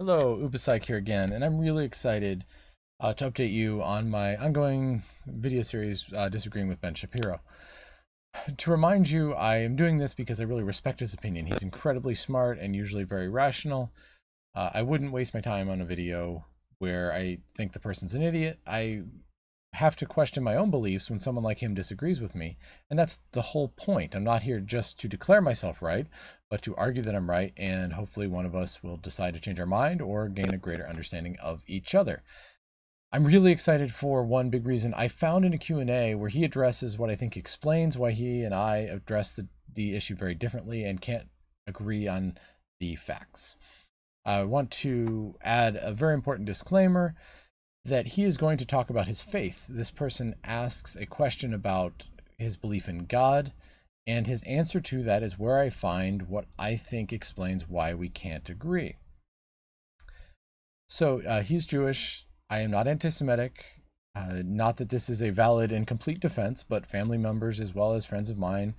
Hello, UbiPsych here again, and I'm really excited to update you on my ongoing video series, Disagreeing with Ben Shapiro. To remind you, I am doing this because I really respect his opinion. He's incredibly smart and usually very rational. I wouldn't waste my time on a video where I think the person's an idiot. I have to question my own beliefs when someone like him disagrees with me, and that's the whole point. I'm not here just to declare myself right, but to argue that I'm right, and hopefully one of us will decide to change our mind or gain a greater understanding of each other. I'm really excited for one big reason. I found in a Q&A where he addresses what I think explains why he and I address the issue very differently and can't agree on the facts. I want to add a very important disclaimer that he is going to talk about his faith. This person asks a question about his belief in God, and his answer to that is where I find what I think explains why we can't agree. So he's Jewish. I am not anti-Semitic. Not that this is a valid and complete defense, but family members as well as friends of mine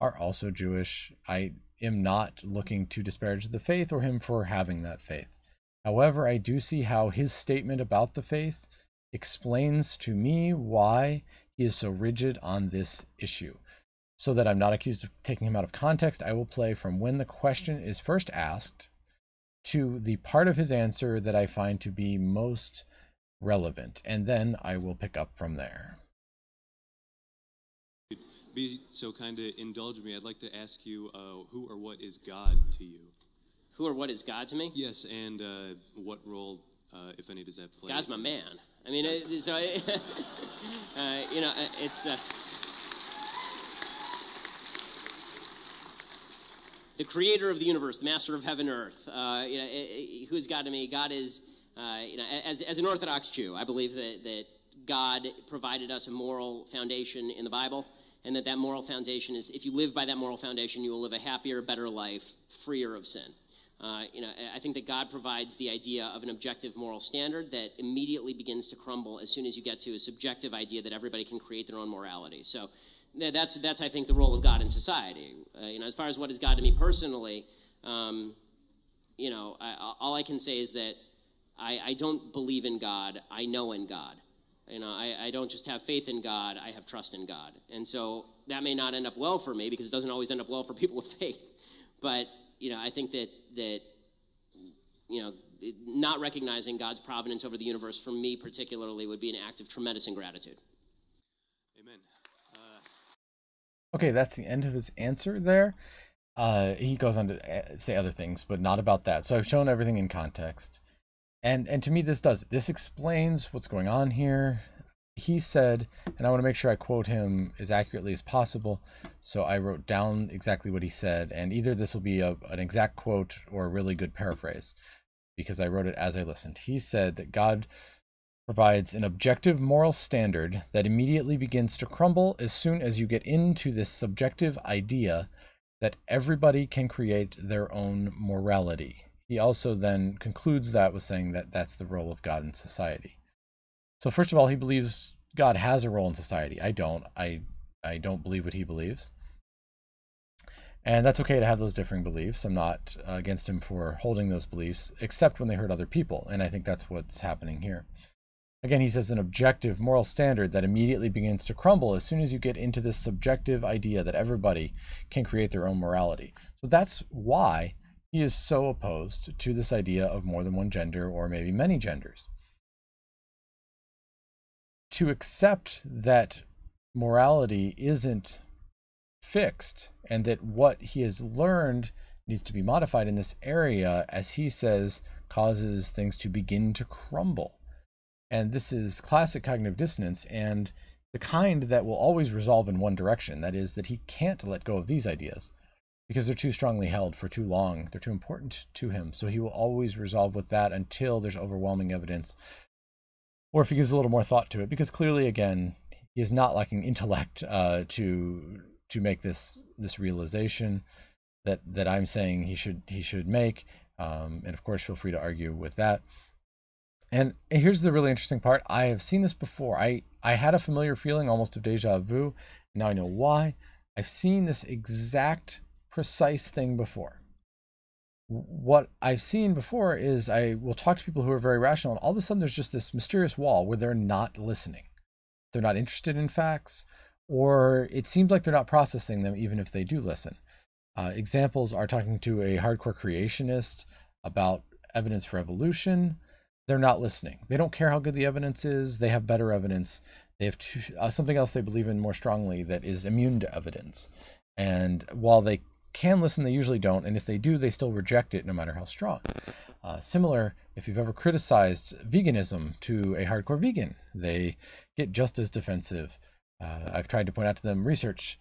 are also Jewish. I am not looking to disparage the faith or him for having that faith. However, I do see how his statement about the faith explains to me why he is so rigid on this issue. So that I'm not accused of taking him out of context, I will play from when the question is first asked to the part of his answer that I find to be most relevant, and then I will pick up from there. Be so kind to indulge me. I'd like to ask you, who or what is God to you? Who or what is God to me? Yes, and what role, if any, does that play? God's my man. I mean, it's the creator of the universe, the master of heaven and earth. Who is God to me? God is, as an Orthodox Jew, I believe that God provided us a moral foundation in the Bible, and that moral foundation is, if you live by that moral foundation, you will live a happier, better life, freer of sin. I think that God provides the idea of an objective moral standard that immediately begins to crumble as soon as you get to a subjective idea that everybody can create their own morality. So that's I think, the role of God in society. As far as what is God to me personally, all I can say is that I don't believe in God. I know in God. I don't just have faith in God. I have trust in God. And so that may not end up well for me because it doesn't always end up well for people with faith. But I think that not recognizing God's providence over the universe for me particularly would be an act of tremendous ingratitude. Amen. Okay, that's the end of his answer there. He goes on to say other things, but not about that. So I've shown everything in context. And to me, this explains what's going on here. He said, and I want to make sure I quote him as accurately as possible, so I wrote down exactly what he said, and either this will be an exact quote or a really good paraphrase, because I wrote it as I listened. He said that God provides an objective moral standard that immediately begins to crumble as soon as you get into this subjective idea that everybody can create their own morality. He also then concludes that with saying that that's the role of God in society. So first of all, he believes God has a role in society. I don't. I don't believe what he believes. And that's okay to have those differing beliefs. I'm not against him for holding those beliefs, except when they hurt other people. And I think that's what's happening here. Again, he says an objective moral standard that immediately begins to crumble as soon as you get into this subjective idea that everybody can create their own morality. So that's why he is so opposed to this idea of more than one gender or maybe many genders. To accept that morality isn't fixed and that what he has learned needs to be modified in this area, as he says, causes things to begin to crumble. And this is classic cognitive dissonance, and the kind that will always resolve in one direction. That is, that he can't let go of these ideas because they're too strongly held for too long. They're too important to him. So he will always resolve with that until there's overwhelming evidence, or if he gives a little more thought to it, because clearly, again, he is not lacking intellect to make this realization that I'm saying he should make. And of course, feel free to argue with that. And here's the really interesting part. I have seen this before. I had a familiar feeling, almost of deja vu. Now I know why. I've seen this exact precise thing before. What I've seen before is I will talk to people who are very rational, and all of a sudden there's just this mysterious wall where they're not listening. They're not interested in facts, or it seems like they're not processing them even if they do listen. Examples are talking to a hardcore creationist about evidence for evolution. They're not listening. They don't care how good the evidence is. They have better evidence. They have something else they believe in more strongly that is immune to evidence. And while they can listen, they usually don't. And if they do, they still reject it no matter how strong. Similar, if you've ever criticized veganism to a hardcore vegan, they get just as defensive. I've tried to point out to them research.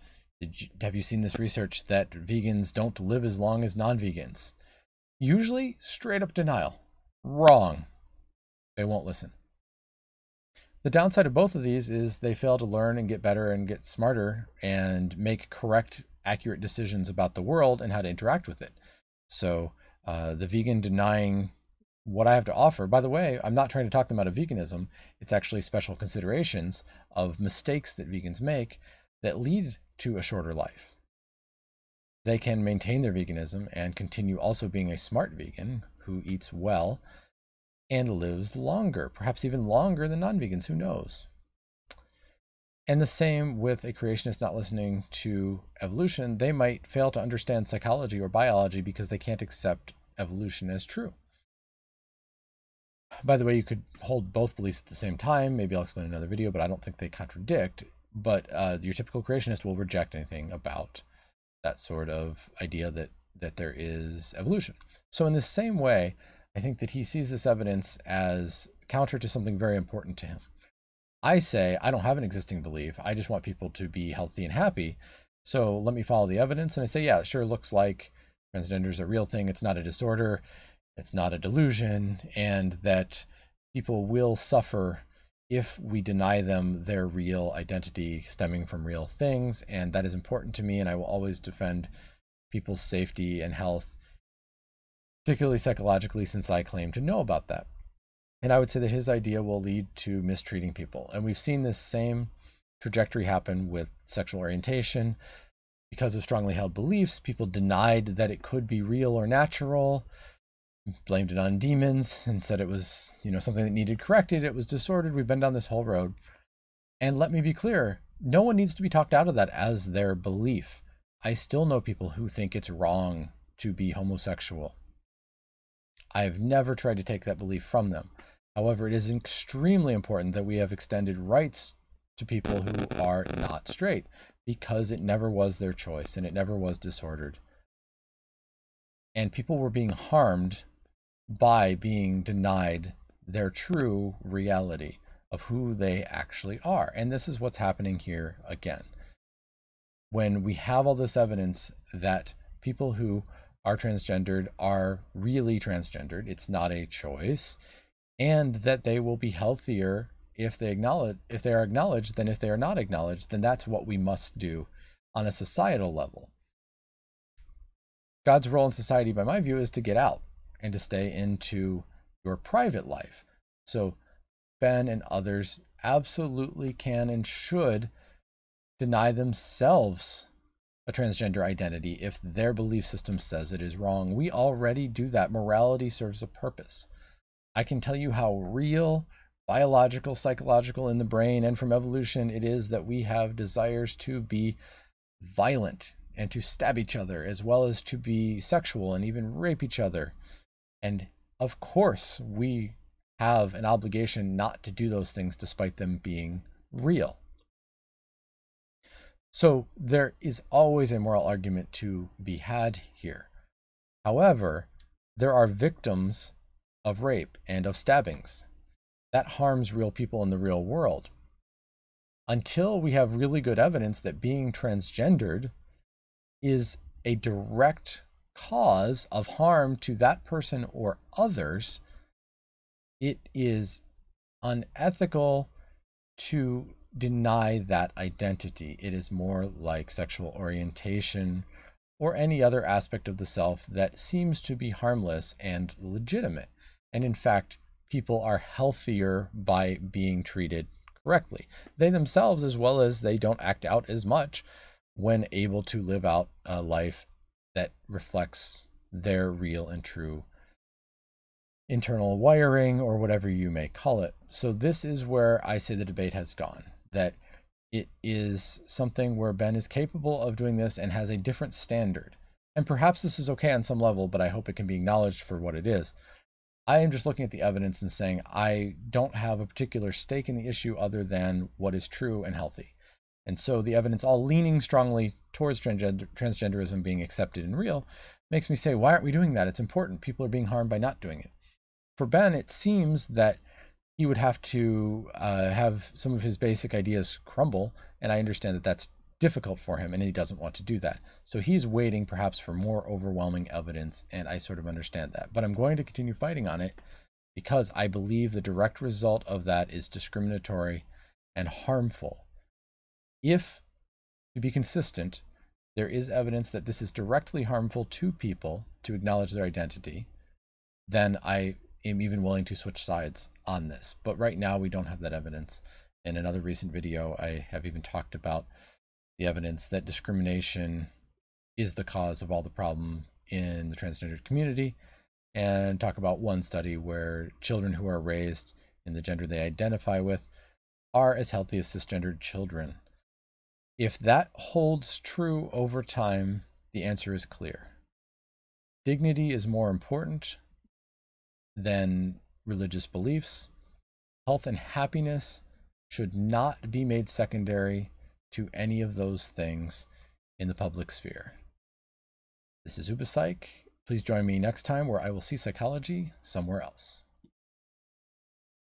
Have you seen this research that vegans don't live as long as non-vegans? Usually straight up denial. Wrong. They won't listen. The downside of both of these is they fail to learn and get better and get smarter and make correct, accurate decisions about the world and how to interact with it. So the vegan denying what I have to offer, by the way, I'm not trying to talk them out of veganism. It's actually special considerations of mistakes that vegans make that lead to a shorter life. They can maintain their veganism and continue also being a smart vegan who eats well and lives longer, perhaps even longer than non-vegans, who knows? And the same with a creationist not listening to evolution. They might fail to understand psychology or biology because they can't accept evolution as true. By the way, you could hold both beliefs at the same time. Maybe I'll explain in another video, but I don't think they contradict. But your typical creationist will reject anything about that sort of idea that there is evolution. So in the same way, I think that he sees this evidence as counter to something very important to him. I say, I don't have an existing belief. I just want people to be healthy and happy. So let me follow the evidence. And I say, yeah, it sure looks like transgender is a real thing. It's not a disorder. It's not a delusion. And that people will suffer if we deny them their real identity stemming from real things. And that is important to me. And I will always defend people's safety and health, particularly psychologically, since I claim to know about that. And I would say that his idea will lead to mistreating people. And we've seen this same trajectory happen with sexual orientation. Because of strongly held beliefs, people denied that it could be real or natural, blamed it on demons and said it was, something that needed corrected. It was disordered. We've been down this whole road. And let me be clear, no one needs to be talked out of that as their belief. I still know people who think it's wrong to be homosexual. I've never tried to take that belief from them. However, it is extremely important that we have extended rights to people who are not straight, because it never was their choice and it never was disordered. And people were being harmed by being denied their true reality of who they actually are. And this is what's happening here again. When we have all this evidence that people who are transgendered are really transgendered, it's not a choice, and that they will be healthier if they are acknowledged than if they are not acknowledged, then that's what we must do on a societal level. God's role in society, by my view, is to get out and to stay into your private life. So Ben and others absolutely can and should deny themselves a transgender identity if their belief system says it is wrong. We already do that. Morality serves a purpose. I can tell you how real, biological, psychological in the brain and from evolution it is that we have desires to be violent and to stab each other, as well as to be sexual and even rape each other. And of course, we have an obligation not to do those things despite them being real. So there is always a moral argument to be had here. However, there are victims of rape and of stabbings. That harms real people in the real world. Until we have really good evidence that being transgendered is a direct cause of harm to that person or others, it is unethical to deny that identity. It is more like sexual orientation or any other aspect of the self that seems to be harmless and legitimate. And in fact, people are healthier by being treated correctly. They themselves, as well as they don't act out as much when able to live out a life that reflects their real and true internal wiring, or whatever you may call it. So this is where I say the debate has gone, that it is something where Ben is capable of doing this and has a different standard. And perhaps this is okay on some level, but I hope it can be acknowledged for what it is. I am just looking at the evidence and saying I don't have a particular stake in the issue other than what is true and healthy. And so the evidence all leaning strongly towards transgenderism being accepted and real makes me say, why aren't we doing that? It's important. People are being harmed by not doing it. For Ben, it seems that he would have to have some of his basic ideas crumble, and I understand that that's difficult for him, and he doesn't want to do that. So he's waiting perhaps for more overwhelming evidence, and I sort of understand that. But I'm going to continue fighting on it because I believe the direct result of that is discriminatory and harmful. If, to be consistent, there is evidence that this is directly harmful to people to acknowledge their identity, then I am even willing to switch sides on this. But right now we don't have that evidence. In another recent video, I have even talked about the evidence that discrimination is the cause of all the problem in the transgender community, and talk about one study where children who are raised in the gender they identify with are as healthy as cisgendered children. If that holds true over time, the answer is clear. Dignity is more important than religious beliefs. Health and happiness should not be made secondary to any of those things in the public sphere. This is UbiPsych. Please join me next time where I will see psychology somewhere else.